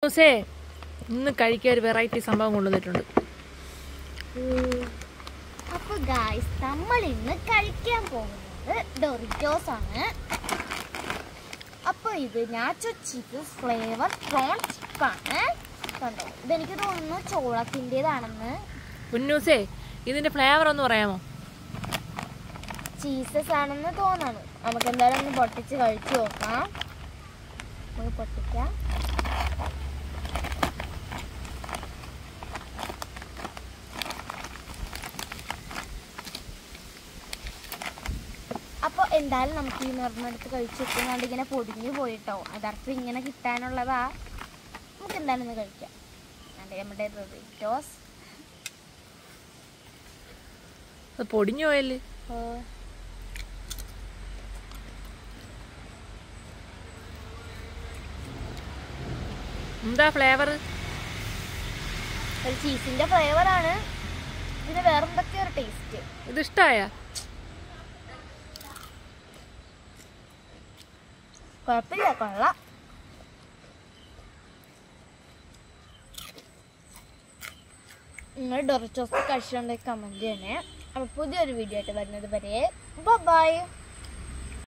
പൊന്നൂസേ, ഇന്ന് കഴിക്കാൻ ഒരു വെറൈറ്റി സംഭവം കൊണ്ടുവന്നിട്ടുണ്ട്. അപ്പോൾ ഗായ്സ്, നമ്മൾ ഇന്ന് കഴിക്കാൻ പോകുന്നത് ഡോറിറ്റോസ് ആണ്. അപ്പോൾ ഇത് നാച്ചോ ചീസ് ഫ്ലേവർ പ്രോൺ ചിപ്പാണ്. കണ്ടോ, ഇതെനിക്ക് തോന്നുന്നു ചോളത്തിൻ്റെതാണെന്ന്. പൊന്നൂസേ, ഇതിന്റെ ഫ്ലേവർ ഒന്ന് പറയാമോ? ചീസസ് ആണെന്ന് തോന്നണം. നമുക്ക് എന്തായാലും ഒന്ന് പൊട്ടിച്ച് കഴിച്ചു നോക്കാം. നമുക്ക് പൊട്ടിക്കാം. അപ്പോൾ എന്തായാലും നമുക്ക് ഈ നിറമെടുത്ത് കഴിച്ച് വെക്കുന്നുണ്ട്. ഇങ്ങനെ പൊടിഞ്ഞു പോയിട്ടോ, അതർത്ഥം ഇങ്ങനെ കിട്ടാനുള്ളതാ. നമുക്ക് എന്തായാലും ഒന്ന് കഴിക്കാം. നമ്മുടെ ഡോറിറ്റോസ് പൊടിഞ്ഞു പോയല്ലേ? എന്താ ഫ്ലേവർ? ഒരു ചീസിന്റെ ഫ്ലേവറാണ്. ഇതിന് വേറെ എന്തൊക്കെയോ ഒരു ടേസ്റ്റ്. ഇത് ഇഷ്ടായ? കുഴപ്പമില്ല, കൊള്ളാം. നിങ്ങൾ ഡോറിറ്റോസ് കഴിച്ചിട്ടുണ്ടെങ്കിൽ കമന്റ് ചെയ്യണേ. അപ്പോൾ പുതിയൊരു വീഡിയോ ആയിട്ട് വരുന്നത് വരെ ബൈ.